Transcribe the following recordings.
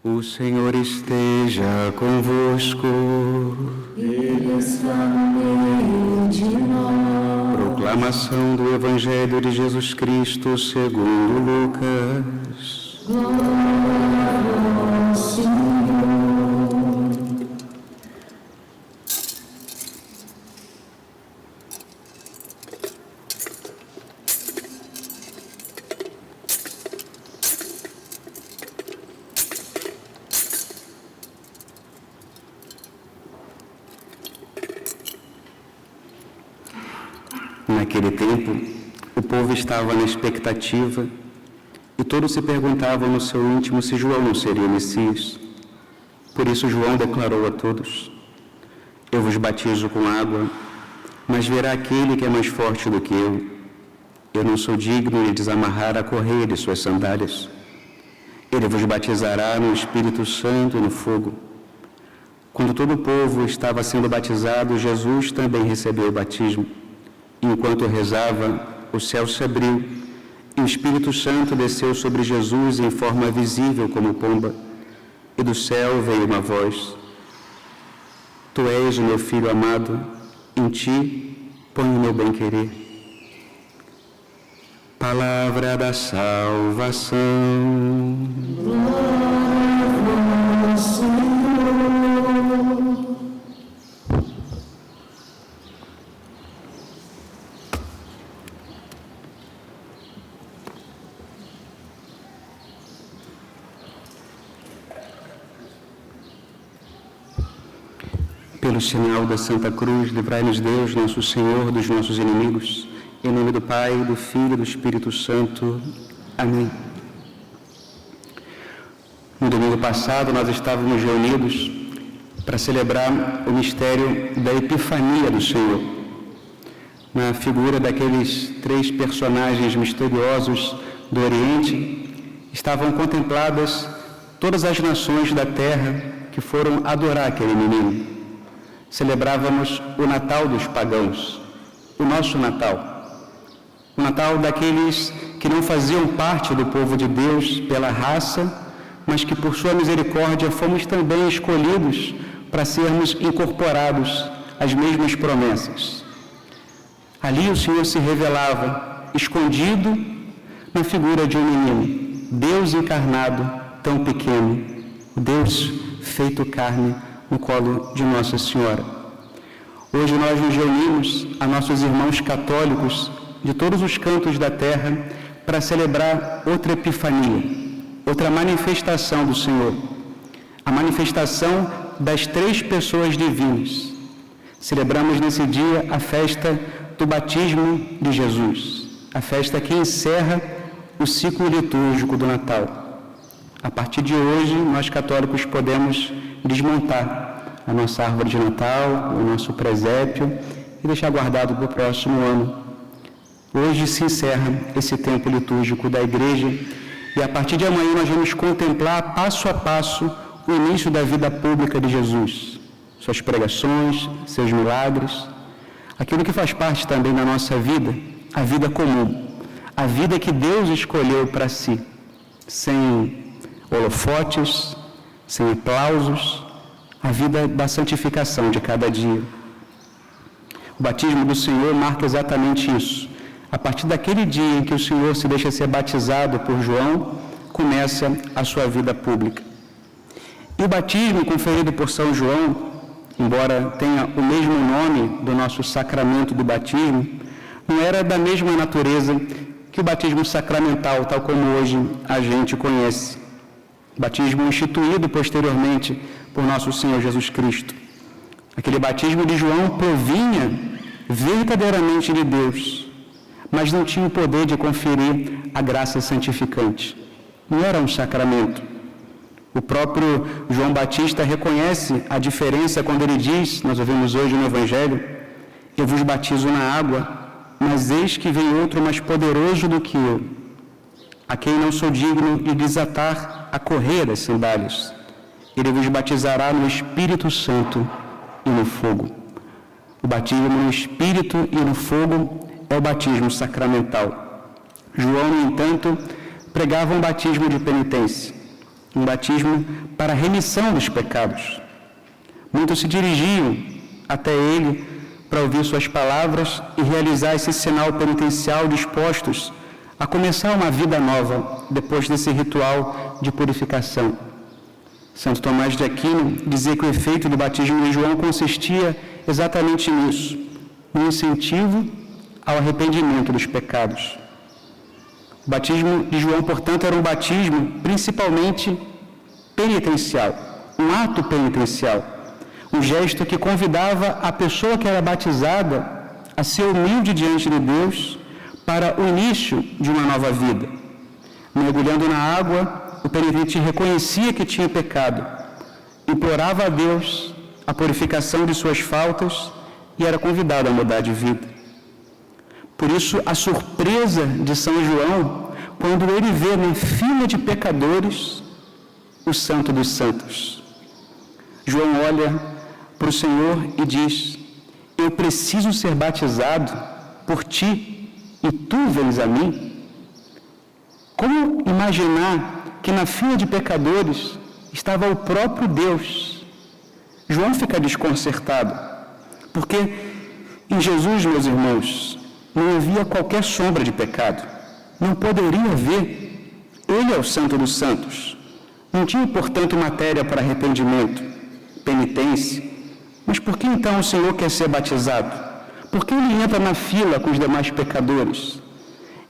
O Senhor esteja convosco. Ele está no meio de nós. Proclamação do Evangelho de Jesus Cristo segundo Lucas. Glória ao Senhor. Naquele tempo, o povo estava na expectativa e todos se perguntavam no seu íntimo se João não seria o Messias. Por isso João declarou a todos: Eu vos batizo com água, mas virá aquele que é mais forte do que eu. Eu não sou digno de desamarrar a correia de suas sandálias. Ele vos batizará no Espírito Santo e no fogo. Quando todo o povo estava sendo batizado, Jesus também recebeu o batismo. Enquanto rezava, o céu se abriu e o Espírito Santo desceu sobre Jesus em forma visível como pomba. E do céu veio uma voz: Tu és o meu Filho amado, em ti ponho o meu bem-querer. Palavra da salvação. Glória ao Senhor. Pelo sinal da Santa Cruz, livrai-nos Deus, nosso Senhor, dos nossos inimigos. Em nome do Pai, do Filho e do Espírito Santo. Amém. No domingo passado, nós estávamos reunidos para celebrar o mistério da Epifania do Senhor. Na figura daqueles 3 personagens misteriosos do Oriente, estavam contempladas todas as nações da terra que foram adorar aquele menino. Celebrávamos o Natal dos pagãos, o nosso Natal. O Natal daqueles que não faziam parte do povo de Deus pela raça, mas que por sua misericórdia fomos também escolhidos para sermos incorporados às mesmas promessas. Ali o Senhor se revelava, escondido na figura de um menino, Deus encarnado, tão pequeno, Deus feito carne, no colo de Nossa Senhora. Hoje nós nos reunimos a nossos irmãos católicos de todos os cantos da terra para celebrar outra epifania, outra manifestação do Senhor, a manifestação das 3 pessoas divinas. Celebramos nesse dia a festa do batismo de Jesus, a festa que encerra o ciclo litúrgico do Natal. A partir de hoje, nós católicos podemos desmontar a nossa árvore de Natal, o nosso presépio e deixar guardado para o próximo ano. Hoje se encerra esse tempo litúrgico da Igreja e a partir de amanhã nós vamos contemplar passo a passo o início da vida pública de Jesus, suas pregações, seus milagres, aquilo que faz parte também da nossa vida, a vida comum, a vida que Deus escolheu para si, sem holofotes, sem aplausos, a vida da santificação de cada dia. O batismo do Senhor marca exatamente isso. A partir daquele dia em que o Senhor se deixa ser batizado por João, começa a sua vida pública. E o batismo conferido por São João, embora tenha o mesmo nome do nosso sacramento do batismo, não era da mesma natureza que o batismo sacramental, tal como hoje a gente conhece. Batismo instituído posteriormente por nosso Senhor Jesus Cristo. Aquele batismo de João provinha verdadeiramente de Deus, mas não tinha o poder de conferir a graça santificante. Não era um sacramento. O próprio João Batista reconhece a diferença quando ele diz, nós ouvimos hoje no Evangelho: Eu vos batizo na água, mas eis que vem outro mais poderoso do que eu, a quem não sou digno de desatar a correia das sandálias. Ele vos batizará no Espírito Santo e no fogo. O batismo no Espírito e no fogo é o batismo sacramental. João, no entanto, pregava um batismo de penitência, um batismo para a remissão dos pecados. Muitos se dirigiam até ele para ouvir suas palavras e realizar esse sinal penitencial, dispostos a começar uma vida nova depois desse ritual de purificação. Santo Tomás de Aquino dizia que o efeito do batismo de João consistia exatamente nisso, no incentivo ao arrependimento dos pecados. O batismo de João, portanto, era um batismo principalmente penitencial, um ato penitencial, um gesto que convidava a pessoa que era batizada a ser humilde diante de Deus para o início de uma nova vida. Mergulhando na água, o penitente reconhecia que tinha pecado, implorava a Deus a purificação de suas faltas e era convidado a mudar de vida. Por isso, a surpresa de São João, quando ele vê na fila de pecadores o Santo dos Santos. João olha para o Senhor e diz: eu preciso ser batizado por ti e tu vens a mim? Como imaginar que na fila de pecadores estava o próprio Deus? João fica desconcertado, porque em Jesus, meus irmãos, não havia qualquer sombra de pecado. Não poderia haver. Ele é o Santo dos Santos. Não tinha, portanto, matéria para arrependimento, penitência. Mas por que então o Senhor quer ser batizado? Por que ele entra na fila com os demais pecadores?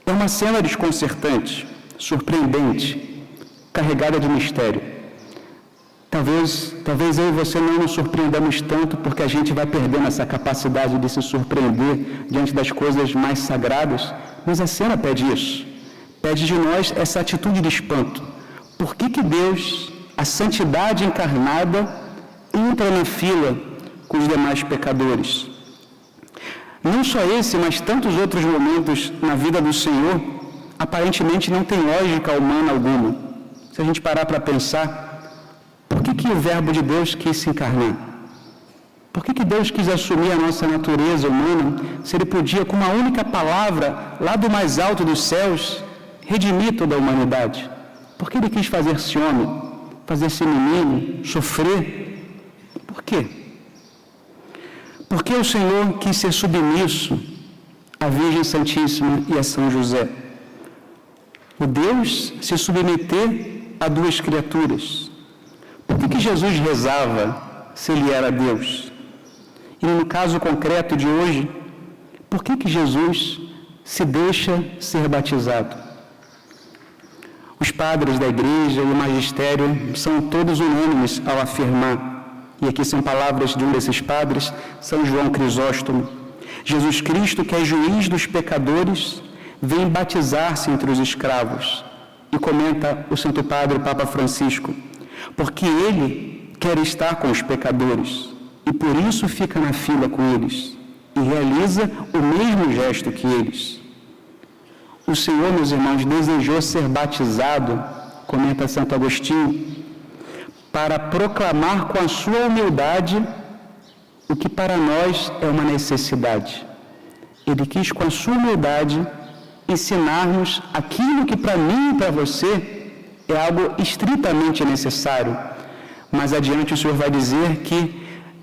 É uma cena desconcertante, surpreendente, carregada de mistério. Talvez eu e você não nos surpreendamos tanto porque a gente vai perdendo essa capacidade de se surpreender diante das coisas mais sagradas, mas a cena pede isso. Pede de nós essa atitude de espanto. Por que Deus, a santidade encarnada, entra na fila com os demais pecadores? Não só esse, mas tantos outros momentos na vida do Senhor, aparentemente não tem lógica humana alguma. Se a gente parar para pensar, por que o Verbo de Deus quis se encarnar? Por que Deus quis assumir a nossa natureza humana, se Ele podia, com uma única palavra, lá do mais alto dos céus, redimir toda a humanidade? Por que Ele quis fazer-se homem, fazer-se menino, sofrer? Por quê? Porque o Senhor quis ser submisso à Virgem Santíssima e a São José. O Deus se submeter a duas criaturas. Por que Jesus rezava se Ele era Deus? E no caso concreto de hoje, por que Jesus se deixa ser batizado? Os padres da igreja e o magistério são todos unânimes ao afirmar, e aqui são palavras de um desses padres, São João Crisóstomo: Jesus Cristo, que é juiz dos pecadores, vem batizar-se entre os escravos. E comenta o Santo Padre, o Papa Francisco: porque Ele quer estar com os pecadores e por isso fica na fila com eles e realiza o mesmo gesto que eles. O Senhor, meus irmãos, desejou ser batizado, comenta Santo Agostinho, para proclamar com a sua humildade o que para nós é uma necessidade. Ele quis, com a sua humildade, ensinar-nos aquilo que para mim e para você é algo estritamente necessário. Mais adiante o Senhor vai dizer que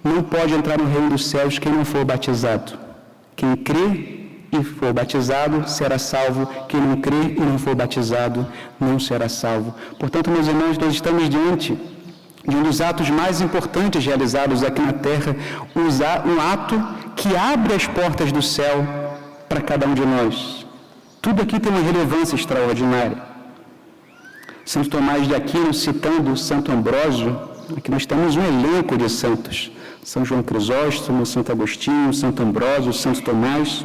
não pode entrar no reino dos céus quem não for batizado. Quem crê e for batizado será salvo, quem não crê e não for batizado não será salvo. Portanto, meus irmãos, nós estamos diante de um dos atos mais importantes realizados aqui na Terra, um ato que abre as portas do céu para cada um de nós. Tudo aqui tem uma relevância extraordinária. Santo Tomás de Aquino, citando Santo Ambrósio, aqui nós temos um elenco de santos: São João Crisóstomo, Santo Agostinho, Santo Ambrósio, Santo Tomás.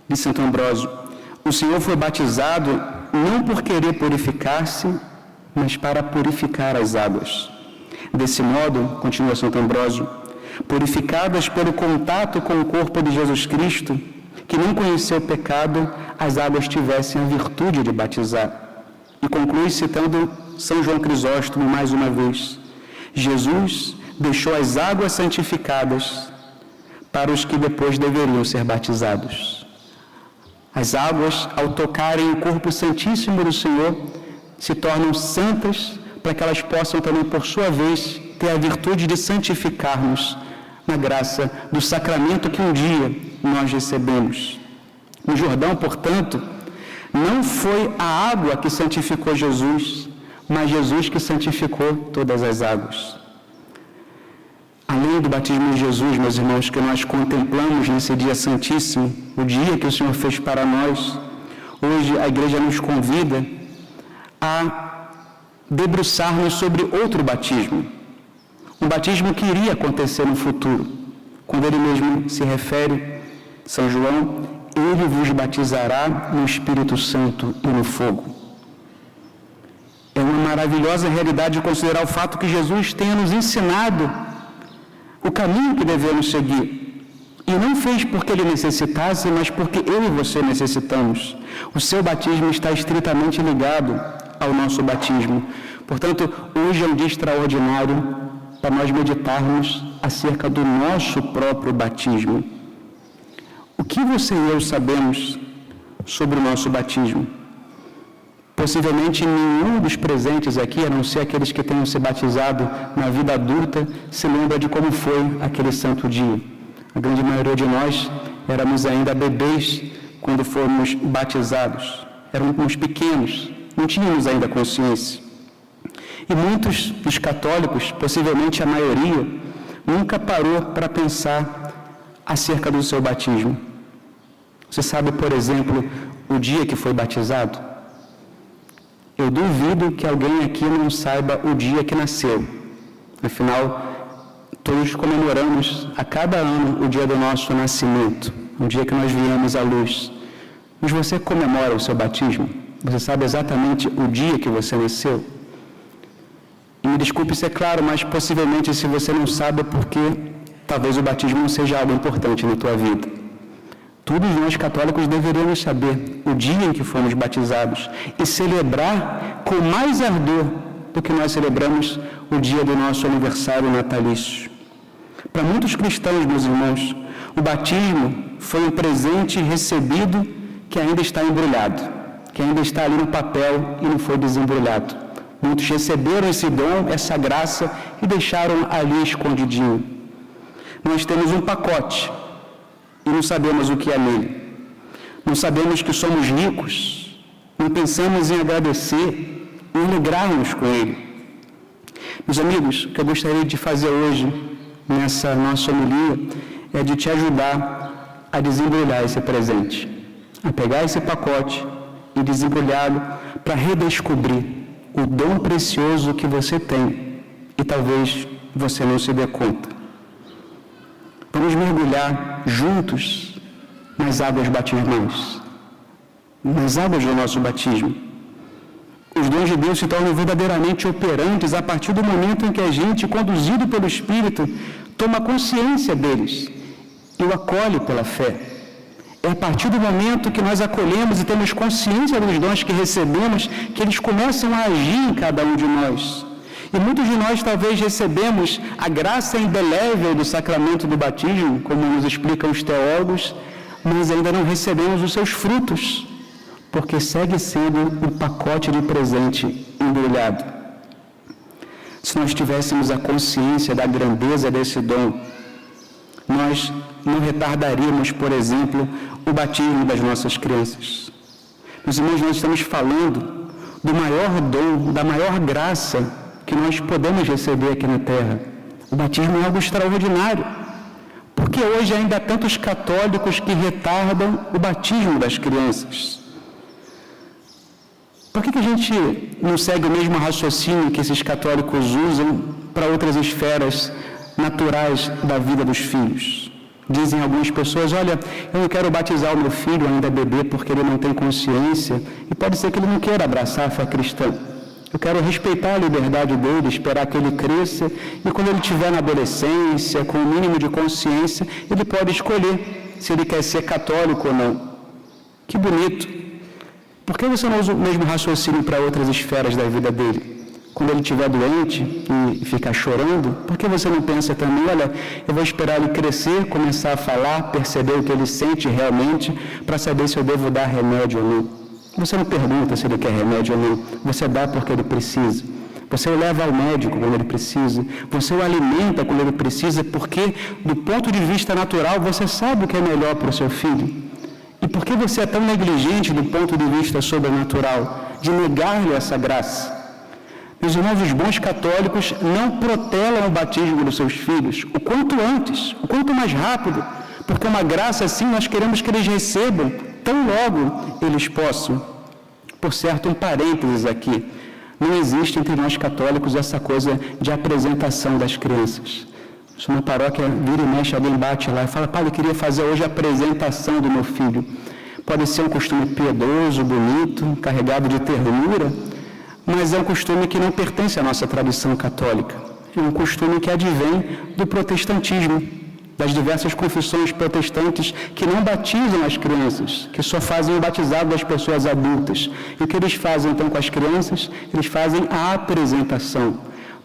De Santo Ambrósio: o Senhor foi batizado não por querer purificar-se, mas para purificar as águas. Desse modo, continua Santo Ambrósio, purificadas pelo contato com o corpo de Jesus Cristo, que não conheceu pecado, as águas tivessem a virtude de batizar. E conclui citando São João Crisóstomo mais uma vez: Jesus deixou as águas santificadas para os que depois deveriam ser batizados. As águas, ao tocarem o corpo santíssimo do Senhor, se tornam santas para que elas possam também, por sua vez, ter a virtude de santificar-nos na graça do sacramento que um dia nós recebemos. No Jordão, portanto, não foi a água que santificou Jesus, mas Jesus que santificou todas as águas. Além do batismo de Jesus, meus irmãos, que nós contemplamos nesse dia santíssimo, o dia que o Senhor fez para nós, hoje a Igreja nos convida a debruçar-nos sobre outro batismo. Um batismo que iria acontecer no futuro, quando ele mesmo se refere, São João, ele vos batizará no Espírito Santo e no fogo. É uma maravilhosa realidade considerar o fato que Jesus tenha nos ensinado o caminho que devemos seguir. E não fez porque ele necessitasse, mas porque eu e você necessitamos. O seu batismo está estritamente ligado ao nosso batismo. Portanto, hoje é um dia extraordinário para nós meditarmos acerca do nosso próprio batismo. O que você e eu sabemos sobre o nosso batismo? Possivelmente nenhum dos presentes aqui, a não ser aqueles que tenham se batizado na vida adulta, se lembra de como foi aquele santo dia. A grande maioria de nós éramos ainda bebês quando fomos batizados. Éramos pequenos, não tínhamos ainda consciência. E muitos dos católicos, possivelmente a maioria, nunca parou para pensar acerca do seu batismo. Você sabe, por exemplo, o dia que foi batizado? Eu duvido que alguém aqui não saiba o dia que nasceu. Afinal, todos comemoramos a cada ano o dia do nosso nascimento, o dia que nós viemos à luz. Mas você comemora o seu batismo? Você sabe exatamente o dia que você nasceu? E me desculpe se é claro, mas possivelmente se você não sabe é porque talvez o batismo não seja algo importante na tua vida. Todos nós católicos deveríamos saber o dia em que fomos batizados e celebrar com mais ardor do que nós celebramos o dia do nosso aniversário natalício. Para muitos cristãos, meus irmãos, o batismo foi um presente recebido que ainda está embrulhado, que ainda está ali no papel e não foi desembrulhado. Muitos receberam esse dom, essa graça e deixaram ali escondidinho. Nós temos um pacote e não sabemos o que é nele. Não sabemos que somos ricos, não pensamos em agradecer, em alegrar-nos com ele. Meus amigos, o que eu gostaria de fazer hoje, nessa nossa homilia, é de te ajudar a desembrulhar esse presente, a pegar esse pacote e desembrulhá-lo para redescobrir o dom precioso que você tem e talvez você não se dê conta. Vamos mergulhar juntos nas águas batismais, nas águas do nosso batismo. Os dons de Deus se tornam verdadeiramente operantes a partir do momento em que a gente, conduzido pelo Espírito, toma consciência deles e o acolhe pela fé. É a partir do momento que nós acolhemos e temos consciência dos dons que recebemos que eles começam a agir em cada um de nós. E muitos de nós talvez recebemos a graça indelével do sacramento do batismo, como nos explicam os teólogos, mas ainda não recebemos os seus frutos, porque segue sendo um pacote de presente embrulhado. Se nós tivéssemos a consciência da grandeza desse dom, nós não retardaríamos, por exemplo, o batismo das nossas crianças. Meus irmãos, nós estamos falando do maior dom, da maior graça que nós podemos receber aqui na Terra. O batismo é algo extraordinário. Porque hoje ainda há tantos católicos que retardam o batismo das crianças? Por que a gente não segue o mesmo raciocínio que esses católicos usam para outras esferas naturais da vida dos filhos? Dizem algumas pessoas, olha, eu não quero batizar o meu filho ainda bebê porque ele não tem consciência, e pode ser que ele não queira abraçar a fé cristã. Eu quero respeitar a liberdade dele, esperar que ele cresça, e quando ele estiver na adolescência, com o mínimo de consciência, ele pode escolher se ele quer ser católico ou não. Que bonito! Por que você não usa o mesmo raciocínio para outras esferas da vida dele? Quando ele estiver doente e ficar chorando, por que você não pensa também, olha, eu vou esperar ele crescer, começar a falar, perceber o que ele sente realmente, para saber se eu devo dar remédio ou não? Você não pergunta se ele quer remédio ou não, você dá porque ele precisa. Você o leva ao médico quando ele precisa. Você o alimenta quando ele precisa, porque, do ponto de vista natural, você sabe o que é melhor para o seu filho. E por que você é tão negligente do ponto de vista sobrenatural, de negar-lhe essa graça? Meus irmãos, os bons católicos não protelam o batismo dos seus filhos o quanto antes, o quanto mais rápido, porque uma graça assim nós queremos que eles recebam tão logo eles possam. Por certo, um parênteses aqui, não existe entre nós católicos essa coisa de apresentação das crianças. Se uma paróquia vira e mexe, alguém bate lá e fala: padre, eu queria fazer hoje a apresentação do meu filho. Pode ser um costume piedoso, bonito, carregado de ternura, mas é um costume que não pertence à nossa tradição católica. É um costume que advém do protestantismo, das diversas confissões protestantes que não batizam as crianças, que só fazem o batizado das pessoas adultas. E o que eles fazem então com as crianças? Eles fazem a apresentação.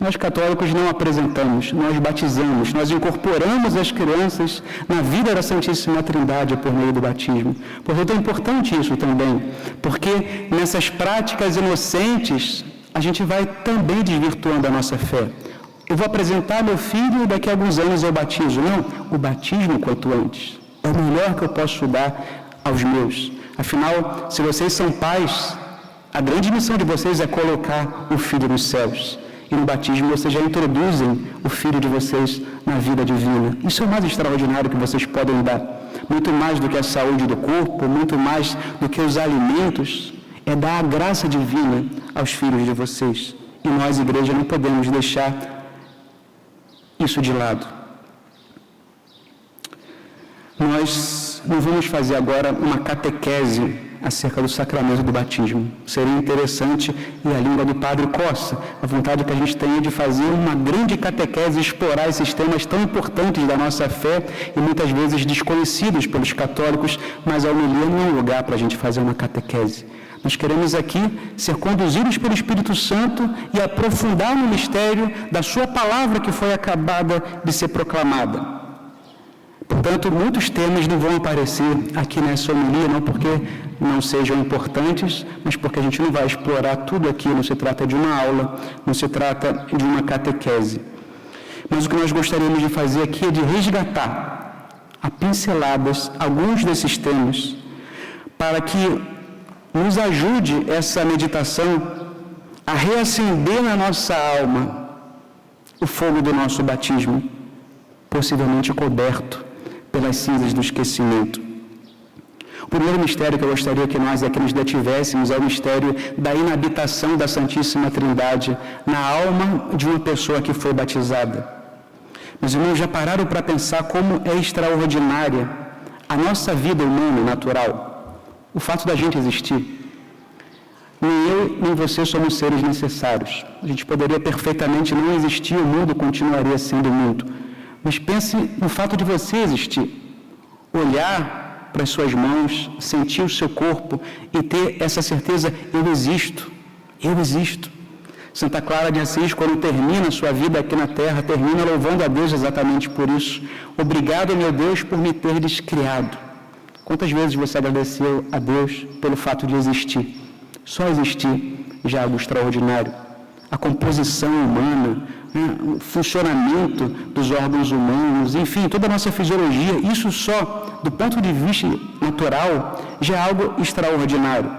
Nós católicos não apresentamos, nós batizamos, nós incorporamos as crianças na vida da Santíssima Trindade por meio do batismo. Portanto, é importante isso também, porque nessas práticas inocentes a gente vai também desvirtuando a nossa fé. Eu vou apresentar meu filho e daqui a alguns anos eu batizo. Não, o batismo quanto antes. É o melhor que eu posso dar aos meus. Afinal, se vocês são pais, a grande missão de vocês é colocar o filho nos céus. E no batismo vocês já introduzem o filho de vocês na vida divina. Isso é o mais extraordinário que vocês podem dar. Muito mais do que a saúde do corpo, muito mais do que os alimentos, é dar a graça divina aos filhos de vocês. E nós, igreja, não podemos deixar isso de lado. Nós não vamos fazer agora uma catequese acerca do sacramento do batismo. Seria interessante, e a língua do Padre Costa, a vontade que a gente tem é de fazer uma grande catequese, explorar esses temas tão importantes da nossa fé e muitas vezes desconhecidos pelos católicos, mas a homilia não é um lugar para a gente fazer uma catequese. Nós queremos aqui ser conduzidos pelo Espírito Santo e aprofundar no mistério da sua palavra que foi acabada de ser proclamada. Portanto, muitos temas não vão aparecer aqui nessa homilia, não porque não sejam importantes, mas porque a gente não vai explorar tudo aqui, não se trata de uma aula, não se trata de uma catequese. Mas o que nós gostaríamos de fazer aqui é de resgatar a pinceladas alguns desses temas, para que nos ajude essa meditação a reacender na nossa alma o fogo do nosso batismo, possivelmente coberto pelas cinzas do esquecimento. O primeiro mistério que eu gostaria que nós aqui nos detivéssemos é o mistério da inabitação da Santíssima Trindade na alma de uma pessoa que foi batizada. Meus irmãos, já pararam para pensar como é extraordinária a nossa vida humana natural? O fato da gente existir. Nem eu, nem você somos seres necessários. A gente poderia perfeitamente não existir, o mundo continuaria sendo mundo. Mas pense no fato de você existir. Olhar para as suas mãos, sentir o seu corpo e ter essa certeza: eu existo, eu existo. Santa Clara de Assis, quando termina a sua vida aqui na Terra, termina louvando a Deus exatamente por isso. Obrigado, meu Deus, por me teres criado. Quantas vezes você agradeceu a Deus pelo fato de existir? Só existir já é algo extraordinário. A composição humana, o funcionamento dos órgãos humanos, enfim, toda a nossa fisiologia, isso só, do ponto de vista natural, já é algo extraordinário.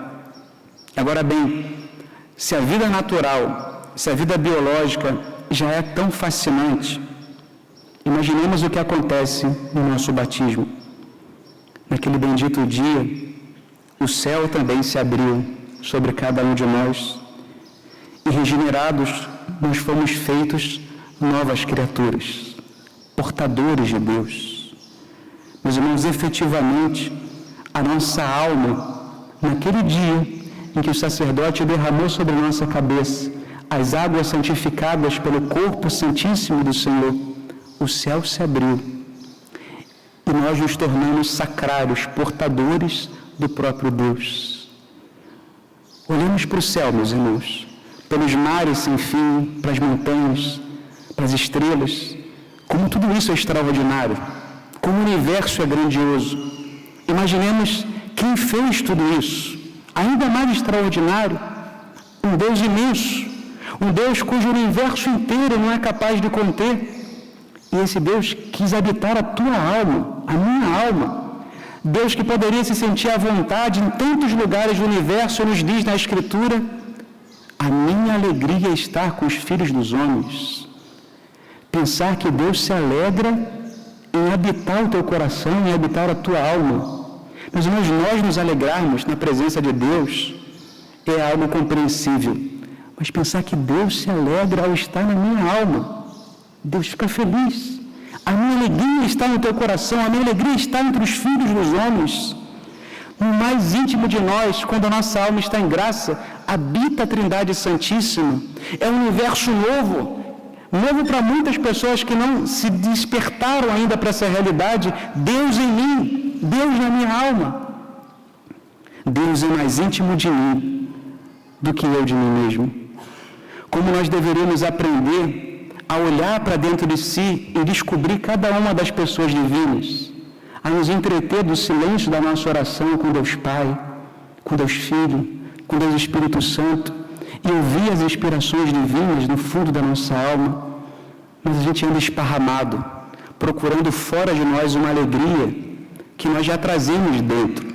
Agora bem, se a vida natural, se a vida biológica já é tão fascinante, imaginemos o que acontece no nosso batismo. Naquele bendito dia, o céu também se abriu sobre cada um de nós e, regenerados, nós fomos feitos novas criaturas, portadores de Deus. Meus irmãos, efetivamente, a nossa alma, naquele dia em que o sacerdote derramou sobre a nossa cabeça as águas santificadas pelo corpo santíssimo do Senhor, o céu se abriu e nós nos tornamos sacrários, portadores do próprio Deus. Olhamos para o céu, meus irmãos, pelos mares sem fim, para as montanhas, para as estrelas, como tudo isso é extraordinário, como o universo é grandioso. Imaginemos quem fez tudo isso, ainda mais extraordinário, um Deus imenso, um Deus cujo universo inteiro não é capaz de conter. E esse Deus quis habitar a tua alma, a minha alma. Deus que poderia se sentir à vontade em tantos lugares do universo, nos diz na Escritura: a minha alegria é estar com os filhos dos homens. Pensar que Deus se alegra em habitar o teu coração, em habitar a tua alma. Mas nós nos alegrarmos na presença de Deus é algo compreensível. Mas pensar que Deus se alegra ao estar na minha alma, Deus fica feliz. A minha alegria está no teu coração, a minha alegria está entre os filhos dos homens. No mais íntimo de nós, quando a nossa alma está em graça, habita a Trindade Santíssima. É um universo novo para muitas pessoas que não se despertaram ainda para essa realidade. Deus em mim, Deus na minha alma. Deus é mais íntimo de mim do que eu de mim mesmo. Como nós deveríamos aprender a olhar para dentro de si e descobrir cada uma das pessoas divinas, a nos entreter do silêncio da nossa oração com Deus Pai, com Deus Filho, com Deus Espírito Santo, e ouvir as inspirações divinas no fundo da nossa alma. Mas a gente anda esparramado, procurando fora de nós uma alegria que nós já trazemos dentro.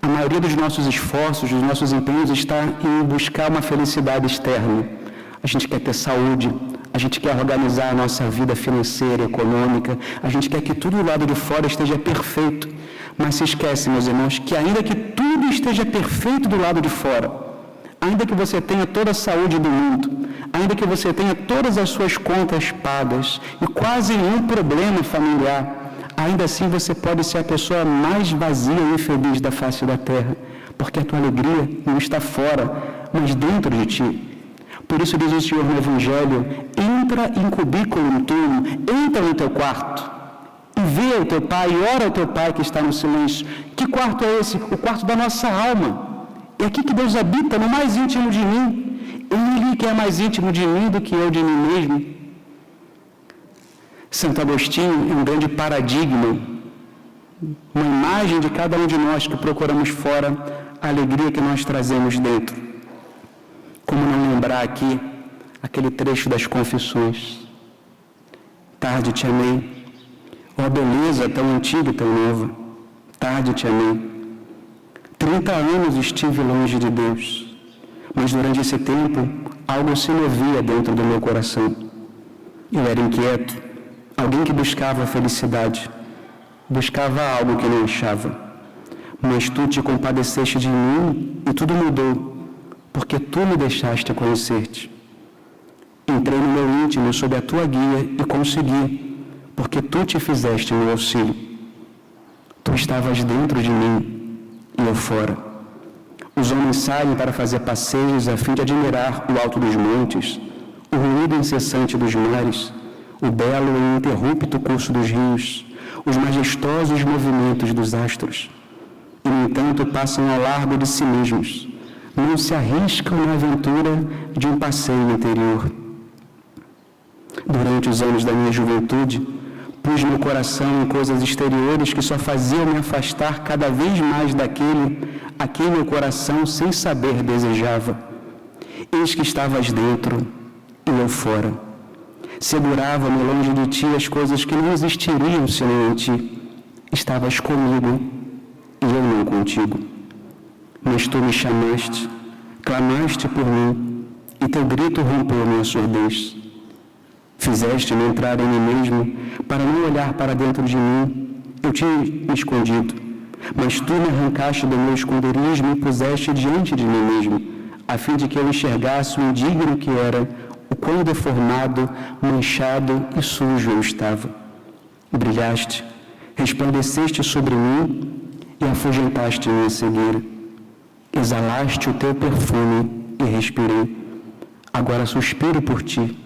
A maioria dos nossos esforços, dos nossos empenhos está em buscar uma felicidade externa. A gente quer ter saúde, a gente quer organizar a nossa vida financeira, econômica, a gente quer que tudo do lado de fora esteja perfeito. Mas se esquece, meus irmãos, que ainda que tudo esteja perfeito do lado de fora, ainda que você tenha toda a saúde do mundo, ainda que você tenha todas as suas contas pagas e quase nenhum problema familiar, ainda assim você pode ser a pessoa mais vazia e infeliz da face da terra, porque a tua alegria não está fora, mas dentro de ti. Por isso diz o Senhor no Evangelho: entra em cubículo no túmulo, entra no teu quarto e vê o teu Pai, e ora ao teu Pai que está no silêncio. Que quarto é esse? O quarto da nossa alma. É aqui que Deus habita, no mais íntimo de mim. Ele que é mais íntimo de mim do que eu de mim mesmo. Santo Agostinho é um grande paradigma, uma imagem de cada um de nós que procuramos fora a alegria que nós trazemos dentro. Como não lembrar aqui aquele trecho das Confissões? Tarde te amei, ó beleza tão antiga e tão nova, tarde te amei. 30 anos estive longe de Deus, mas durante esse tempo algo se movia dentro do meu coração. Eu era inquieto, alguém que buscava a felicidade, buscava algo que não achava. Mas tu te compadeceste de mim e tudo mudou, porque tu me deixaste conhecer-te. Entrei no meu íntimo sob a tua guia e consegui, porque tu te fizeste meu auxílio. Tu estavas dentro de mim e eu fora. Os homens saem para fazer passeios a fim de admirar o alto dos montes, o ruído incessante dos mares, o belo e ininterrupto curso dos rios, os majestosos movimentos dos astros. E, no entanto, passam ao largo de si mesmos, não se arriscam na aventura de um passeio interior. Durante os anos da minha juventude, pus meu coração em coisas exteriores que só faziam me afastar cada vez mais daquele a quem meu coração, sem saber, desejava. Eis que estavas dentro e eu fora. Segurava-me longe de ti as coisas que não existiriam senão em ti. Estavas comigo e eu não contigo. Mas tu me chamaste, clamaste por mim, e teu grito rompeu minha surdez. Fizeste-me entrar em mim mesmo, para não olhar para dentro de mim. Eu tinha me escondido, mas tu me arrancaste do meu esconderijo e me puseste diante de mim mesmo, a fim de que eu enxergasse o indigno que era, o quão deformado, manchado e sujo eu estava. Brilhaste, resplandeceste sobre mim e afugentaste minha cegueira. Exalaste o teu perfume e respirei. Agora suspiro por ti,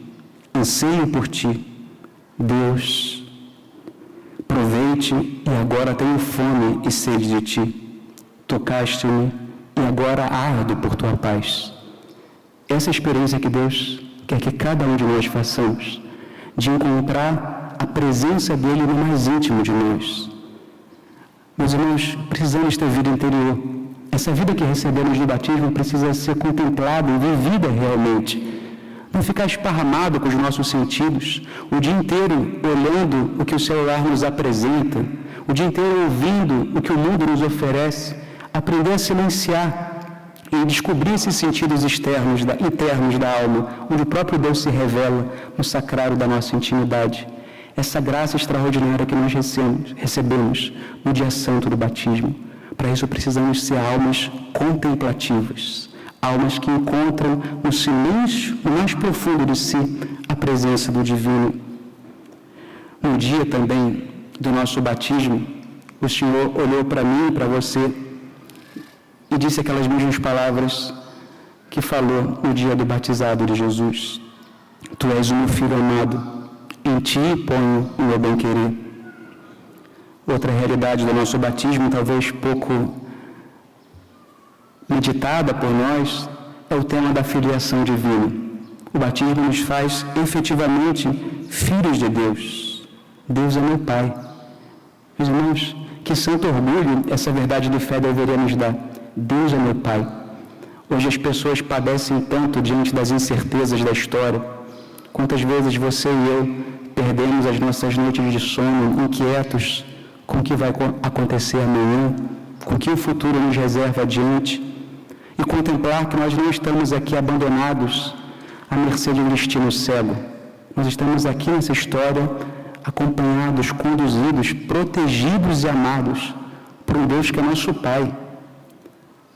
anseio por ti. Deus, provei-te e agora tenho fome e sede de ti. Tocaste-me e agora ardo por tua paz. Essa experiência que Deus quer que cada um de nós façamos, de encontrar a presença dEle no mais íntimo de nós. Meus irmãos, precisamos ter vida interior. Essa vida que recebemos no batismo precisa ser contemplada e vivida realmente. Não ficar esparramado com os nossos sentidos, o dia inteiro olhando o que o celular nos apresenta, o dia inteiro ouvindo o que o mundo nos oferece, aprender a silenciar e descobrir esses sentidos internos da alma, onde o próprio Deus se revela no sacrário da nossa intimidade. Essa graça extraordinária que nós recebemos no dia santo do batismo. Para isso precisamos ser almas contemplativas, almas que encontram no silêncio, no mais profundo de si, a presença do Divino. No dia também do nosso batismo, o Senhor olhou para mim e para você e disse aquelas mesmas palavras que falou no dia do batizado de Jesus. Tu és o meu filho amado, em ti ponho o meu bem-querer. Outra realidade do nosso batismo, talvez pouco meditada por nós, é o tema da filiação divina. O batismo nos faz efetivamente filhos de Deus. Deus é meu Pai. Meus irmãos, que santo orgulho essa verdade de fé deveria nos dar. Deus é meu Pai. Hoje as pessoas padecem tanto diante das incertezas da história. Quantas vezes você e eu perdemos as nossas noites de sono, inquietos com o que vai acontecer amanhã, com o que o futuro nos reserva adiante, e contemplar que nós não estamos aqui abandonados à mercê de um destino cego. Nós estamos aqui nessa história acompanhados, conduzidos, protegidos e amados por um Deus que é nosso Pai.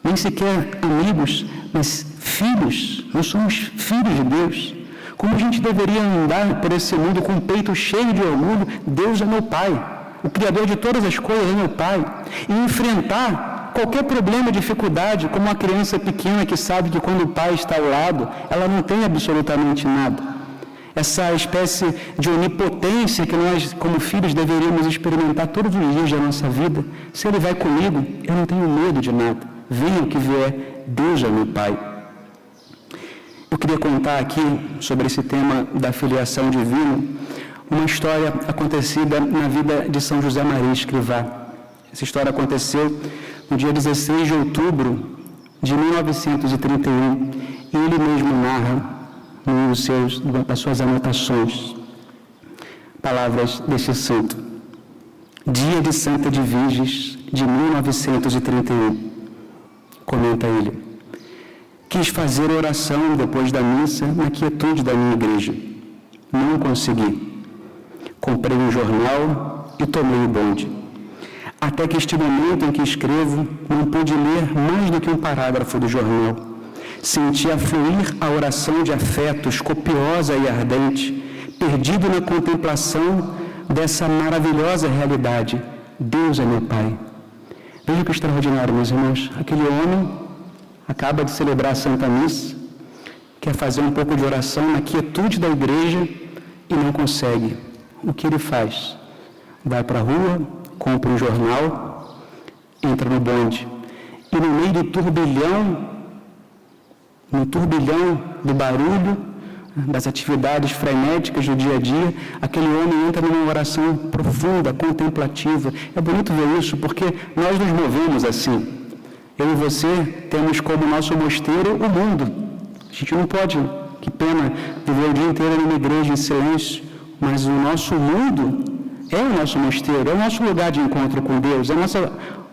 Nem sequer amigos, mas filhos. Nós somos filhos de Deus. Como a gente deveria andar por esse mundo com o peito cheio de orgulho? Deus é meu Pai. O Criador de todas as coisas é meu Pai. E enfrentar qualquer problema, dificuldade, como uma criança pequena que sabe que quando o pai está ao lado, ela não tem absolutamente nada. Essa espécie de onipotência que nós, como filhos, deveríamos experimentar todos os dias da nossa vida. Se Ele vai comigo, eu não tenho medo de nada. Venha o que vier, Deus é meu Pai. Eu queria contar aqui, sobre esse tema da filiação divina, uma história acontecida na vida de São José Maria Escrivá. Essa história aconteceu no dia 16 de outubro de 1931, e ele mesmo narra nas suas anotações palavras deste santo. Dia de Santa de Virgens de 1931. Comenta ele: quis fazer oração depois da missa na quietude da minha igreja. Não consegui. Comprei um jornal e tomei o bonde. Até que este momento em que escrevo, não pude ler mais do que um parágrafo do jornal. Senti afluir a oração de afetos, copiosa e ardente, perdido na contemplação dessa maravilhosa realidade. Deus é meu Pai. Veja que extraordinário, meus irmãos. Aquele homem acaba de celebrar a Santa Missa, quer fazer um pouco de oração na quietude da igreja e não consegue. O que ele faz? Vai para a rua, compra um jornal, entra no bonde. E no meio do turbilhão do barulho, das atividades frenéticas do dia a dia, aquele homem entra numa oração profunda, contemplativa. É bonito ver isso, porque nós nos movemos assim. Eu e você temos como nosso mosteiro o mundo. A gente não pode, que pena, viver o dia inteiro numa igreja em silêncio, mas o nosso mundo é o nosso mosteiro, é o nosso lugar de encontro com Deus, é o nosso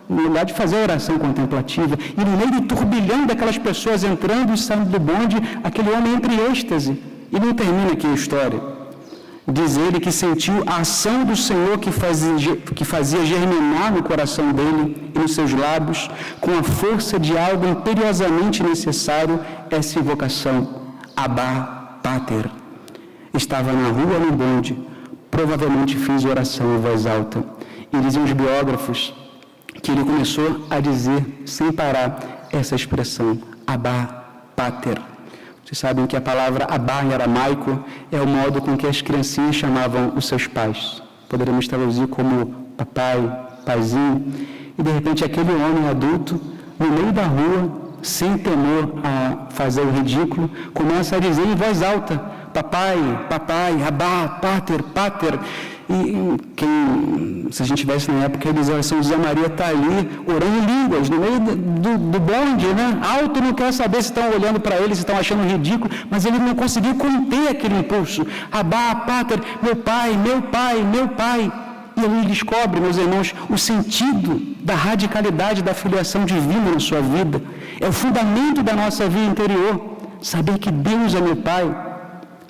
lugar de fazer a oração contemplativa. E no meio do turbilhão daquelas pessoas entrando e saindo do bonde, aquele homem entra em êxtase. E não termina aqui a história. Diz ele que sentiu a ação do Senhor que fazia germinar no coração dele e nos seus lábios, com a força de algo imperiosamente necessário, essa invocação: Abba, Pater. Estava na rua, no bonde, provavelmente fiz oração em voz alta. E diziam os biógrafos que ele começou a dizer, sem parar, essa expressão: Abba, Pater. Vocês sabem que a palavra Abba em aramaico é o modo com que as criancinhas chamavam os seus pais. Poderíamos traduzir como papai, paizinho. E de repente aquele homem adulto, no meio da rua, sem temor a fazer o ridículo, começa a dizer em voz alta: papai, papai, Abba, Pater, Pater. E se a gente tivesse na época, eles São José Maria está ali orando em línguas, no meio do bonde, né? Alto, não quer saber se estão olhando para ele, se estão achando ridículo, mas ele não conseguiu conter aquele impulso. Abba, Pater, meu pai, meu pai, meu pai. E ele descobre, meus irmãos, o sentido da radicalidade da filiação divina na sua vida. É o fundamento da nossa vida interior. Saber que Deus é meu Pai.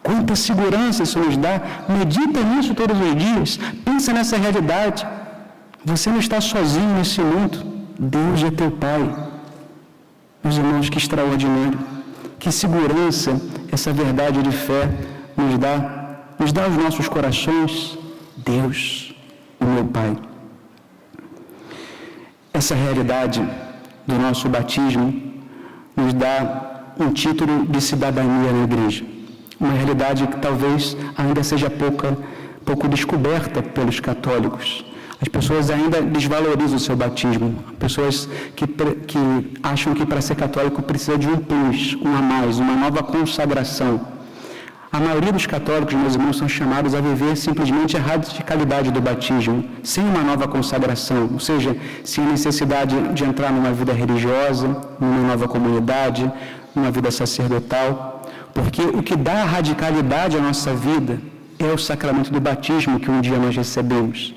Quanta segurança isso nos dá. Medita nisso todos os dias. Pensa nessa realidade. Você não está sozinho nesse mundo. Deus é teu Pai. Meus irmãos, que extraordinário. Que segurança essa verdade de fé nos dá. Nos dá aos nossos corações. Deus, o meu Pai. Essa realidade do nosso batismo nos dá um título de cidadania na igreja. Uma realidade que talvez ainda seja pouco descoberta pelos católicos. As pessoas ainda desvalorizam o seu batismo. Pessoas que acham que para ser católico precisa de um plus, um a mais, uma nova consagração. A maioria dos católicos, meus irmãos, são chamados a viver simplesmente a radicalidade do batismo, sem uma nova consagração, ou seja, sem necessidade de entrar numa vida religiosa, numa nova comunidade, numa vida sacerdotal, porque o que dá radicalidade à nossa vida é o sacramento do batismo que um dia nós recebemos.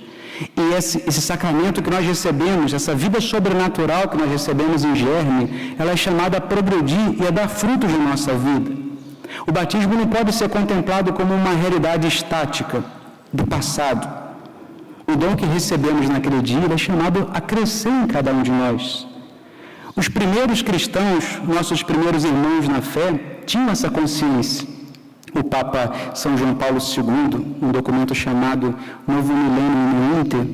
E esse sacramento que nós recebemos, essa vida sobrenatural que nós recebemos em germe, ela é chamada a progredir e a dar frutos na nossa vida. O batismo não pode ser contemplado como uma realidade estática do passado. O dom que recebemos naquele dia é chamado a crescer em cada um de nós. Os primeiros cristãos, nossos primeiros irmãos na fé, tinham essa consciência. O Papa São João Paulo II, um documento chamado Novo Milênio in Inter,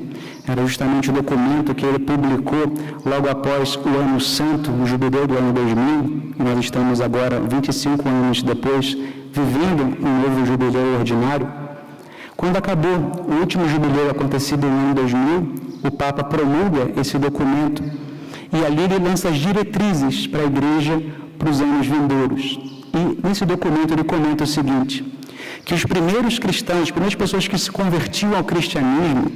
era justamente o documento que ele publicou logo após o Ano Santo, o jubileu do ano 2000, e nós estamos agora, 25 anos depois, vivendo um novo jubileu ordinário. Quando acabou o último jubileu acontecido no ano 2000, o Papa promulga esse documento e ali ele lança as diretrizes para a Igreja para os anos vindouros. E nesse documento ele comenta o seguinte, que os primeiros cristãos, as primeiras pessoas que se convertiam ao cristianismo,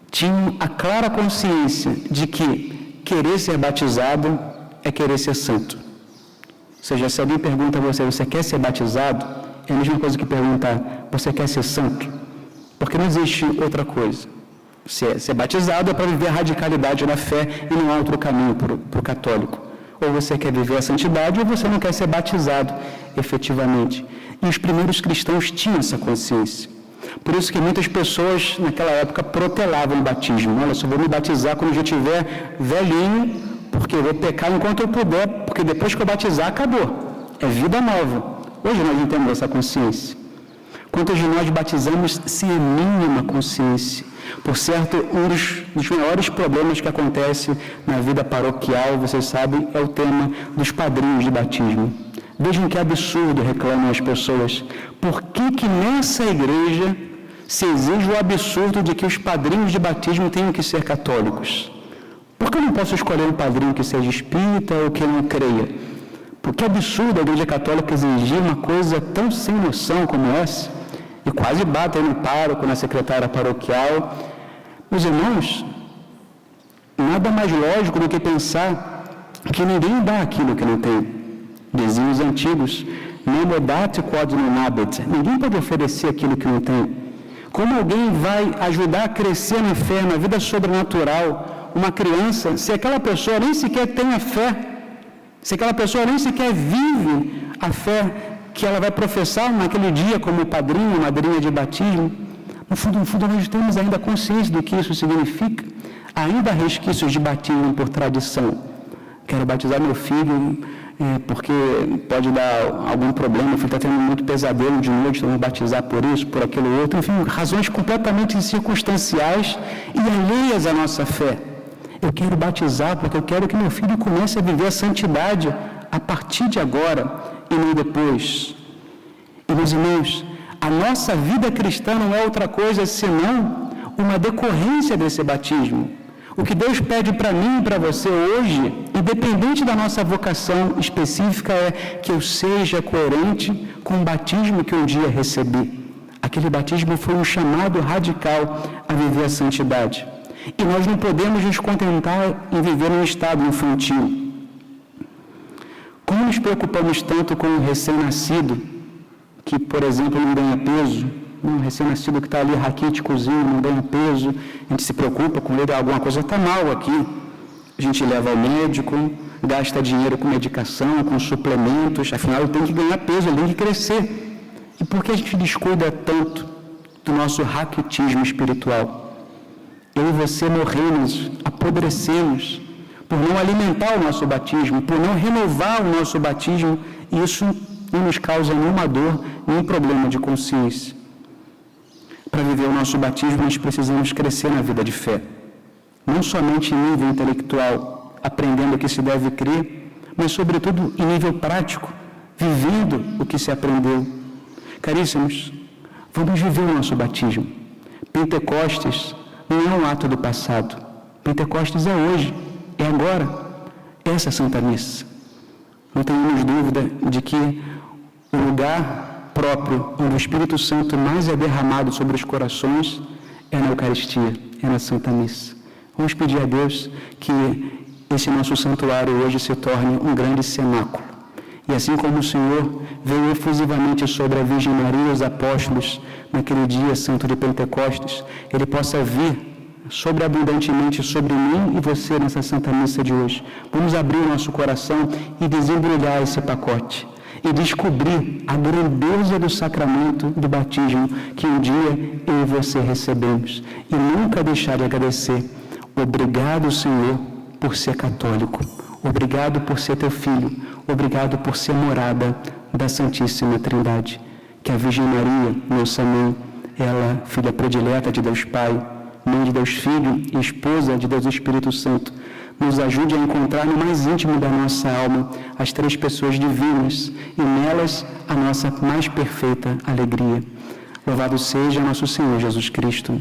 tinham a clara consciência de que querer ser batizado é querer ser santo. Ou seja, se alguém pergunta a você, você quer ser batizado? É a mesma coisa que perguntar, você quer ser santo? Porque não existe outra coisa. Ser batizado é para viver a radicalidade da fé e não há outro caminho para o católico. Ou você quer viver a santidade ou você não quer ser batizado efetivamente. E os primeiros cristãos tinham essa consciência. Por isso que muitas pessoas naquela época protelavam o batismo. Olha, só vou me batizar quando eu já estiver velhinho, porque eu vou pecar enquanto eu puder, porque depois que eu batizar, acabou. É vida nova. Hoje nós não temos essa consciência. Quantos de nós batizamos sem a mínima consciência? Por certo, um dos maiores problemas que acontece na vida paroquial, vocês sabem, é o tema dos padrinhos de batismo. Vejam que absurdo, reclamam as pessoas. Por que nessa igreja se exige o absurdo de que os padrinhos de batismo tenham que ser católicos? Por que eu não posso escolher um padrinho que seja espírita ou que não creia? Porque é absurdo a igreja católica exigir uma coisa tão sem noção como essa? E quase batem no pároco, na secretária paroquial. Meus irmãos, nada mais lógico do que pensar que ninguém dá aquilo que não tem. Diziam os antigos, nemo date quod non habet. Ninguém pode oferecer aquilo que não tem. Como alguém vai ajudar a crescer na fé, na vida sobrenatural, uma criança, se aquela pessoa nem sequer tem a fé, se aquela pessoa nem sequer vive a fé que ela vai professar naquele dia como padrinho, madrinha de batismo? No fundo, nós temos ainda consciência do que isso significa. Ainda há resquícios de batismo por tradição. Quero batizar meu filho porque pode dar algum problema, o filho está tendo muito pesadelo de noite, então vou batizar por isso, por aquilo outro. Enfim, razões completamente circunstanciais e alheias à nossa fé. Eu quero batizar porque eu quero que meu filho comece a viver a santidade a partir de agora e não depois. E, meus irmãos, a nossa vida cristã não é outra coisa senão uma decorrência desse batismo. O que Deus pede para mim e para você hoje, independente da nossa vocação específica, é que eu seja coerente com o batismo que um dia recebi. Aquele batismo foi um chamado radical a viver a santidade. E nós não podemos nos contentar em viver um estado infantil. Como nos preocupamos tanto com o recém-nascido, que, por exemplo, não ganha peso, um recém-nascido que está ali raquíticozinho, não ganha peso, a gente se preocupa com ele, alguma coisa está mal aqui. A gente leva ao médico, gasta dinheiro com medicação, com suplementos, afinal ele tem que ganhar peso, ele tem que crescer. E por que a gente descuida tanto do nosso raquitismo espiritual? Eu e você morremos, apodrecemos, por não alimentar o nosso batismo, por não renovar o nosso batismo, e isso não nos causa nenhuma dor, nenhum problema de consciência. Para viver o nosso batismo, nós precisamos crescer na vida de fé. Não somente em nível intelectual, aprendendo o que se deve crer, mas, sobretudo, em nível prático, vivendo o que se aprendeu. Caríssimos, vamos viver o nosso batismo. Pentecostes não é um ato do passado. Pentecostes é hoje, é agora. Essa é a Santa Missa. Não tenhamos dúvida de que o lugar próprio onde o Espírito Santo mais é derramado sobre os corações é na Eucaristia, é na Santa Missa. Vamos pedir a Deus que esse nosso santuário hoje se torne um grande cenáculo. E assim como o Senhor veio efusivamente sobre a Virgem Maria e os apóstolos naquele dia santo de Pentecostes, Ele possa vir sobreabundantemente sobre mim e você nessa Santa Missa de hoje. Vamos abrir o nosso coração e desembrulhar esse pacote e descobrir a grandeza do sacramento do batismo que um dia eu e você recebemos. E nunca deixar de agradecer. Obrigado, Senhor, por ser católico. Obrigado por ser teu filho. Obrigado por ser morada da Santíssima Trindade. Que a Virgem Maria, nossa mãe, ela, filha predileta de Deus Pai, mãe de Deus Filho e esposa de Deus Espírito Santo, nos ajude a encontrar no mais íntimo da nossa alma as três pessoas divinas e nelas a nossa mais perfeita alegria. Louvado seja nosso Senhor Jesus Cristo.